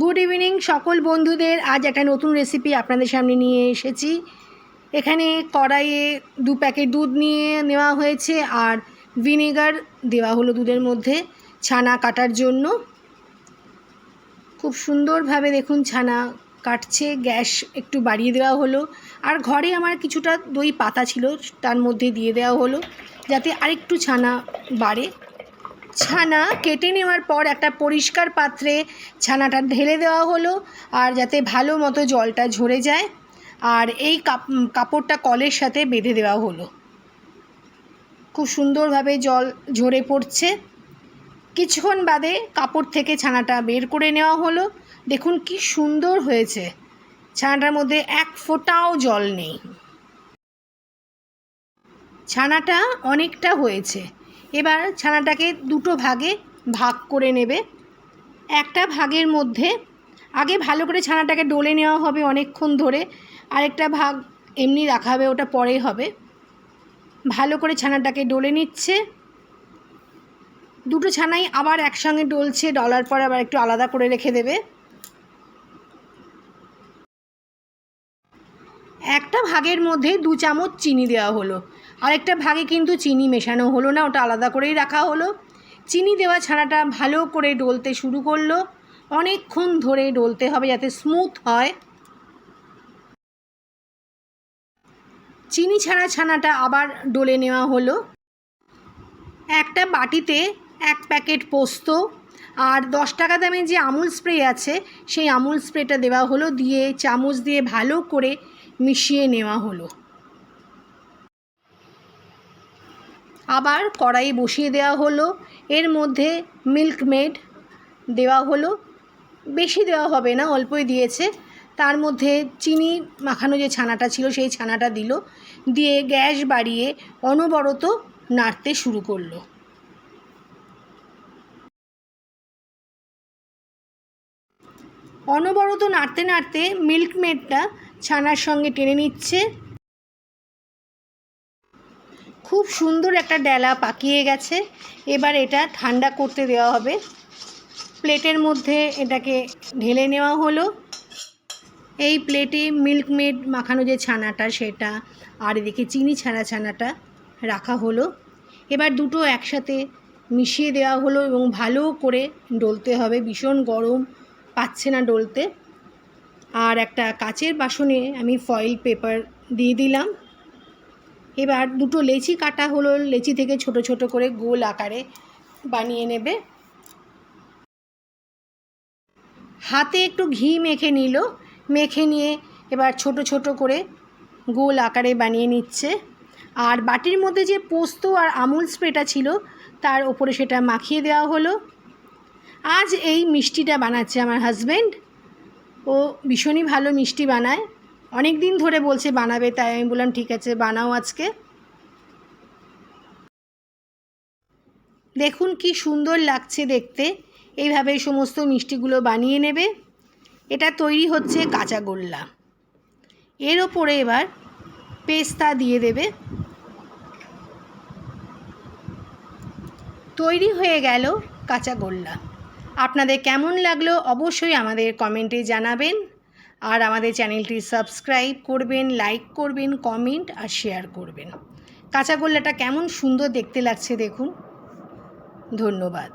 Good evening সকল বন্ধুদের। আজ একটা নতুন রেসিপি আপনাদের সামনে নিয়ে এসেছি। এখানে কড়াইয়ে 2 প্যাকেট দুধ নেওয়া হয়েছে আর ভিনেগার দেওয়া হলো দুধের মধ্যে ছানা কাটার জন্য। খুব সুন্দরভাবে দেখুন ছানা কাটছে। গ্যাস একটু বাড়িয়ে দেওয়া হলো আর ঘরে আমার কিছুটা দই পাতা ছিল, তার মধ্যে দিয়ে দেওয়া হলো যাতে আরেকটু ছানা বাড়ে। ছানা কেটে নেওয়ার পর একটা পরিষ্কার পাত্রে ছানাটা ঢেলে দেওয়া হলো আর যাতে ভালো মতো জলটা ঝরে যায়। আর এই কাপড়টা কলের সাথে বেঁধে দেওয়া হলো। খুব সুন্দরভাবে জল ঝরে পড়ছে। কিছুক্ষণ বাদে কাপড় থেকে ছানাটা বের করে নেওয়া হলো। দেখুন কি সুন্দর হয়েছে, ছানাটার মধ্যে এক ফোঁটাও জল নেই। ছানাটা অনেকটা হয়েছে। এবার ছানাটাকে দুটো ভাগে ভাগ করে নেবে। একটা ভাগের মধ্যে আগে ভালো করে ছানাটাকে ডলে নেওয়া হবে অনেকক্ষণ ধরে, আরেকটা ভাগ এমনি রাখা হবে, ওটা পরে হবে। ভালো করে ছানাটাকে ডলে নিচ্ছে। দুটো ছানাই আবার একসঙ্গে ডলছে, ডলার পর আবার একটু আলাদা করে রেখে দেবে। একটা ভাগের মধ্যে 2 চামচ চিনি দেওয়া হলো, আরেকটা ভাগে কিন্তু চিনি মেশানো হলো না, ওটা আলাদা করেই রাখা হলো। চিনি দেওয়া ছানাটা ভালো করে ডলতে শুরু করলো। অনেকক্ষণ ধরে ডলতে হবে যাতে স্মুথ হয়। চিনি ছাড়া ছানাটা আবার ডলে নেওয়া হলো। একটা বাটিতে 1 প্যাকেট পোস্ত আর 10 টাকা দামের যে আমুল স্প্রে আছে সেই আমুল স্প্রেটা দেওয়া হলো, দিয়ে চামচ দিয়ে ভালো করে মিশিয়ে নেওয়া হলো। আবার কড়াই বসিয়ে দেওয়া হলো। এর মধ্যে মিল্ক মেড দেওয়া হলো, বেশি দেওয়া হবে না, অল্পই দিয়েছে। তার মধ্যে চিনি মাখানো যে ছানাটা ছিল সেই ছানাটা দিল, দিয়ে গ্যাস বাড়িয়ে অনবরত নাড়তে শুরু করলো। অনবরত নাড়তে নাড়তে মিল্ক মেডটা ছানার সঙ্গে টেনে নিচ্ছে। খুব সুন্দর একটা ডেলা পাকিয়ে গেছে। এবার এটা ঠান্ডা করতে দেওয়া হবে। প্লেটের মধ্যে এটাকে ঢেলে নেওয়া হলো। এই প্লেটে মিল্ক মেড মাখানো যে ছানাটা সেটা আর এদিকে চিনি ছাড়া ছানাটা রাখা হলো। এবার দুটো একসাথে মিশিয়ে দেওয়া হলো এবং ভালো করে ডলতে হবে। ভীষণ গরম, পাচ্ছে না ডলতে। আর একটা কাচের বাসনে আমি ফয়েল পেপার দিয়ে দিলাম। এবার দুটো লেচি কাটা হলো, লেচি থেকে ছোট ছোট করে গোল আকারে বানিয়ে নেবে। হাতে একটু ঘি মেখে নিল, মেখে নিয়ে এবার ছোট ছোট করে গোল আকারে বানিয়ে নিচ্ছে। আর বাটির মধ্যে যে পোস্ত আর আমুল স্প্রেটা ছিল তার ওপরে সেটা মাখিয়ে দেওয়া হলো। আজ এই মিষ্টিটা বানাচ্ছে আমার হাজব্যান্ড। ও ভীষণই ভালো মিষ্টি বানায়, অনেক দিন ধরে বলছে বানাবে, তাই আমি বললাম ঠিক আছে বানাও আজকে। দেখুন কি সুন্দর লাগছে দেখতে। এইভাবে সমস্ত মিষ্টিগুলো বানিয়ে নেবে। এটা তৈরি হচ্ছে কাঁচা গোল্লা। এর ওপরে এবার পেস্তা দিয়ে দেবে। তৈরি হয়ে গেল কাঁচা গোল্লা। আপনাদের কেমন লাগলো অবশ্যই আমাদের কমেন্টে জানাবেন। আর আমাদের চ্যানেলটি সাবস্ক্রাইব করবেন, লাইক করবেন, কমেন্ট আর শেয়ার করবেন। কাঁচা গোল্লাটা কেমন সুন্দর দেখতে লাগছে দেখুন। ধন্যবাদ।